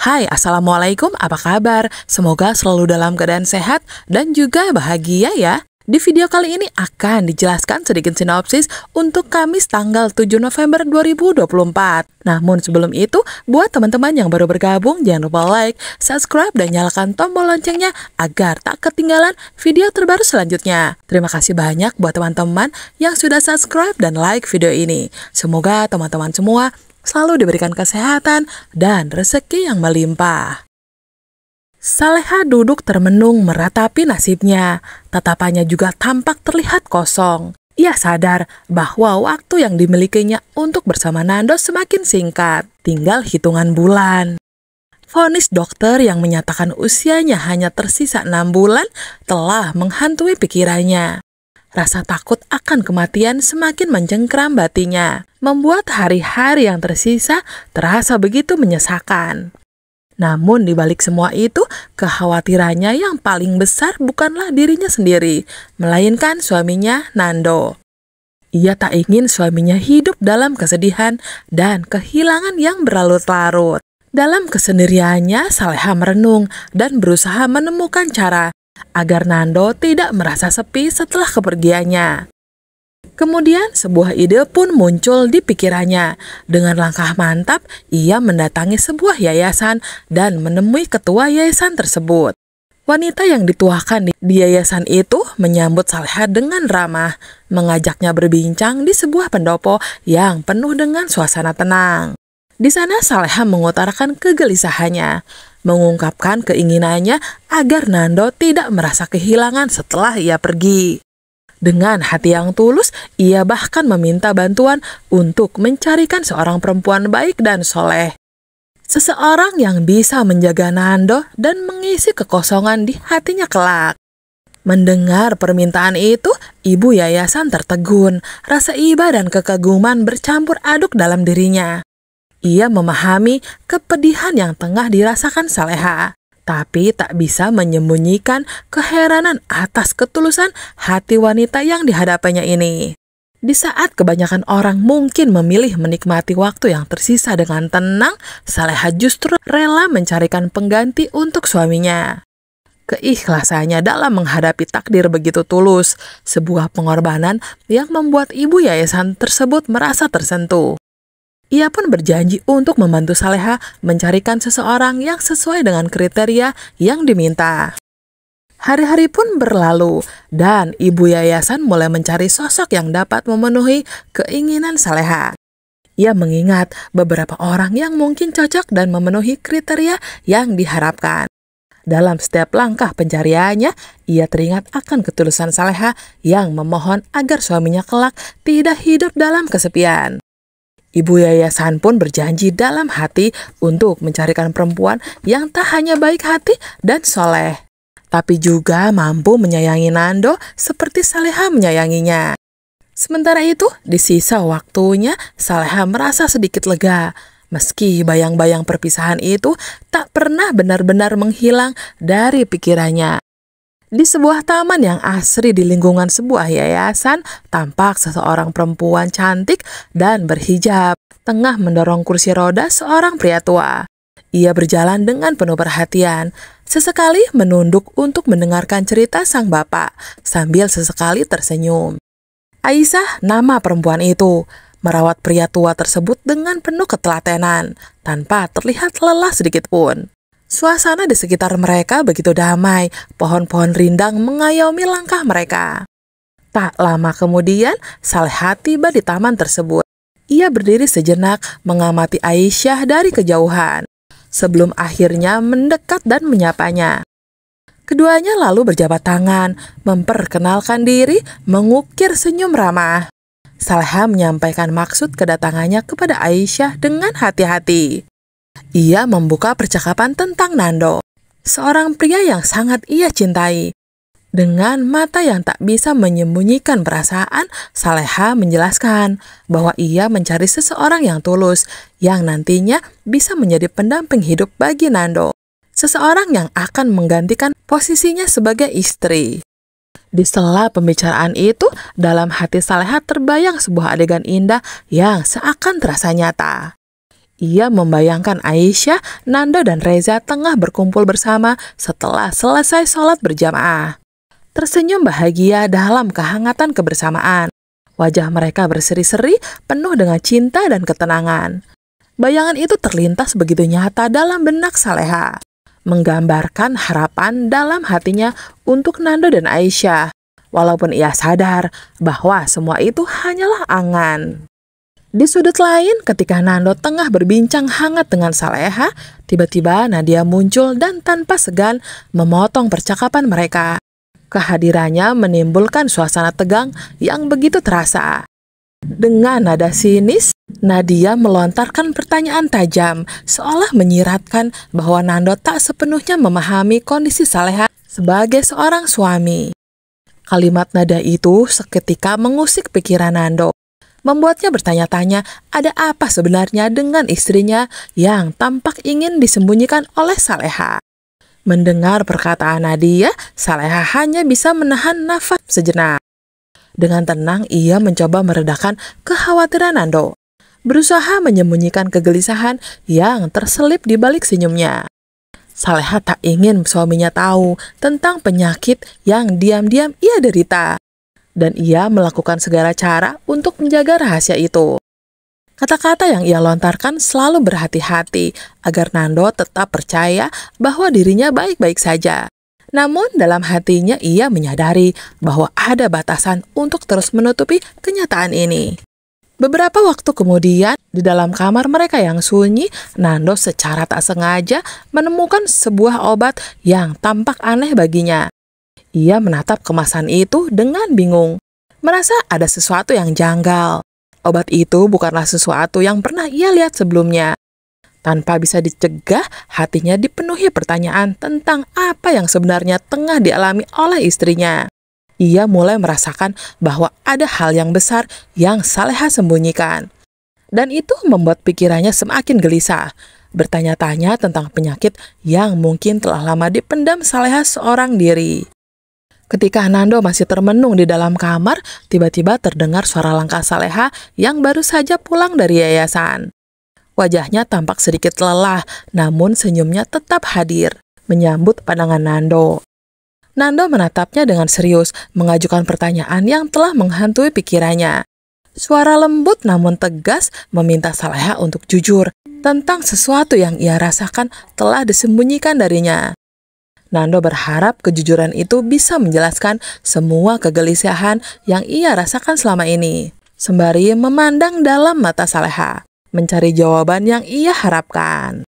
Hai, Assalamualaikum, apa kabar? Semoga selalu dalam keadaan sehat dan juga bahagia ya. Di video kali ini akan dijelaskan sedikit sinopsis untuk Kamis tanggal 7 November 2024. Namun sebelum itu, buat teman-teman yang baru bergabung, jangan lupa like, subscribe, dan nyalakan tombol loncengnya agar tak ketinggalan video terbaru selanjutnya. Terima kasih banyak buat teman-teman yang sudah subscribe dan like video ini. Semoga teman-teman semua selalu diberikan kesehatan dan rezeki yang melimpah. Saleha duduk termenung meratapi nasibnya. Tatapannya juga tampak terlihat kosong. Ia sadar bahwa waktu yang dimilikinya untuk bersama Nando semakin singkat, tinggal hitungan bulan. Vonis dokter yang menyatakan usianya hanya tersisa 6 bulan telah menghantui pikirannya. Rasa takut akan kematian semakin mencengkeram batinnya, membuat hari-hari yang tersisa terasa begitu menyesakan. Namun di balik semua itu, kekhawatirannya yang paling besar bukanlah dirinya sendiri, melainkan suaminya Nando. Ia tak ingin suaminya hidup dalam kesedihan dan kehilangan yang berlarut-larut. Dalam kesendiriannya, Saleha merenung dan berusaha menemukan cara agar Nando tidak merasa sepi setelah kepergiannya. Kemudian sebuah ide pun muncul di pikirannya. Dengan langkah mantap, ia mendatangi sebuah yayasan dan menemui ketua yayasan tersebut. Wanita yang dituakan di yayasan itu menyambut Saleha dengan ramah, mengajaknya berbincang di sebuah pendopo yang penuh dengan suasana tenang. Di sana Saleha mengutarakan kegelisahannya, mengungkapkan keinginannya agar Nando tidak merasa kehilangan setelah ia pergi. Dengan hati yang tulus, ia bahkan meminta bantuan untuk mencarikan seorang perempuan baik dan soleh. Seseorang yang bisa menjaga Nando dan mengisi kekosongan di hatinya kelak. Mendengar permintaan itu, ibu yayasan tertegun. Rasa iba dan kekaguman bercampur aduk dalam dirinya. Ia memahami kepedihan yang tengah dirasakan Saleha, tapi tak bisa menyembunyikan keheranan atas ketulusan hati wanita yang dihadapannya ini. Di saat kebanyakan orang mungkin memilih menikmati waktu yang tersisa dengan tenang, Saleha justru rela mencarikan pengganti untuk suaminya. Keikhlasannya dalam menghadapi takdir begitu tulus, sebuah pengorbanan yang membuat ibu yayasan tersebut merasa tersentuh. Ia pun berjanji untuk membantu Saleha mencarikan seseorang yang sesuai dengan kriteria yang diminta. Hari-hari pun berlalu dan ibu yayasan mulai mencari sosok yang dapat memenuhi keinginan Saleha. Ia mengingat beberapa orang yang mungkin cocok dan memenuhi kriteria yang diharapkan. Dalam setiap langkah pencariannya, ia teringat akan ketulusan Saleha yang memohon agar suaminya kelak tidak hidup dalam kesepian. Ibu yayasan pun berjanji dalam hati untuk mencarikan perempuan yang tak hanya baik hati dan soleh, tapi juga mampu menyayangi Nando seperti Saleha menyayanginya. Sementara itu, di sisa waktunya, Saleha merasa sedikit lega, meski bayang-bayang perpisahan itu tak pernah benar-benar menghilang dari pikirannya. Di sebuah taman yang asri di lingkungan sebuah yayasan, tampak seseorang perempuan cantik dan berhijab, tengah mendorong kursi roda seorang pria tua. Ia berjalan dengan penuh perhatian, sesekali menunduk untuk mendengarkan cerita sang bapak, sambil sesekali tersenyum. Aisyah, nama perempuan itu, merawat pria tua tersebut dengan penuh ketelatenan, tanpa terlihat lelah sedikit pun. Suasana di sekitar mereka begitu damai, pohon-pohon rindang mengayomi langkah mereka. Tak lama kemudian, Saleha tiba di taman tersebut. Ia berdiri sejenak mengamati Aisyah dari kejauhan, sebelum akhirnya mendekat dan menyapanya. Keduanya lalu berjabat tangan, memperkenalkan diri, mengukir senyum ramah. Saleha menyampaikan maksud kedatangannya kepada Aisyah dengan hati-hati. Ia membuka percakapan tentang Nando, seorang pria yang sangat ia cintai. Dengan mata yang tak bisa menyembunyikan perasaan, Saleha menjelaskan bahwa ia mencari seseorang yang tulus, yang nantinya bisa menjadi pendamping hidup bagi Nando. Seseorang yang akan menggantikan posisinya sebagai istri. Di sela pembicaraan itu, dalam hati Saleha terbayang sebuah adegan indah yang seakan terasa nyata. Ia membayangkan Aisyah, Nando, dan Reza tengah berkumpul bersama setelah selesai sholat berjamaah. Tersenyum bahagia dalam kehangatan kebersamaan. Wajah mereka berseri-seri, penuh dengan cinta dan ketenangan. Bayangan itu terlintas begitu nyata dalam benak Saleha, menggambarkan harapan dalam hatinya untuk Nando dan Aisyah, walaupun ia sadar bahwa semua itu hanyalah angan. Di sudut lain, ketika Nando tengah berbincang hangat dengan Saleha, tiba-tiba Nadia muncul dan tanpa segan memotong percakapan mereka. Kehadirannya menimbulkan suasana tegang yang begitu terasa. Dengan nada sinis, Nadia melontarkan pertanyaan tajam, seolah menyiratkan bahwa Nando tak sepenuhnya memahami kondisi Saleha sebagai seorang suami. Kalimat nada itu seketika mengusik pikiran Nando, membuatnya bertanya-tanya ada apa sebenarnya dengan istrinya yang tampak ingin disembunyikan oleh Saleha. Mendengar perkataan Nadia, Saleha hanya bisa menahan nafas sejenak. Dengan tenang, ia mencoba meredakan kekhawatiran Nando, berusaha menyembunyikan kegelisahan yang terselip di balik senyumnya. Saleha tak ingin suaminya tahu tentang penyakit yang diam-diam ia derita, dan ia melakukan segala cara untuk menjaga rahasia itu. Kata-kata yang ia lontarkan selalu berhati-hati agar Nando tetap percaya bahwa dirinya baik-baik saja. Namun dalam hatinya ia menyadari bahwa ada batasan untuk terus menutupi kenyataan ini. Beberapa waktu kemudian, di dalam kamar mereka yang sunyi, Nando secara tak sengaja menemukan sebuah obat yang tampak aneh baginya. Ia menatap kemasan itu dengan bingung, merasa ada sesuatu yang janggal. Obat itu bukanlah sesuatu yang pernah ia lihat sebelumnya. Tanpa bisa dicegah, hatinya dipenuhi pertanyaan tentang apa yang sebenarnya tengah dialami oleh istrinya. Ia mulai merasakan bahwa ada hal yang besar yang Saleha sembunyikan. Dan itu membuat pikirannya semakin gelisah, bertanya-tanya tentang penyakit yang mungkin telah lama dipendam Saleha seorang diri. Ketika Nando masih termenung di dalam kamar, tiba-tiba terdengar suara langkah Saleha yang baru saja pulang dari yayasan. Wajahnya tampak sedikit lelah, namun senyumnya tetap hadir, menyambut pandangan Nando. Nando menatapnya dengan serius, mengajukan pertanyaan yang telah menghantui pikirannya. Suara lembut namun tegas meminta Saleha untuk jujur tentang sesuatu yang ia rasakan telah disembunyikan darinya. Nando berharap kejujuran itu bisa menjelaskan semua kegelisahan yang ia rasakan selama ini, sembari memandang dalam mata Saleha, mencari jawaban yang ia harapkan.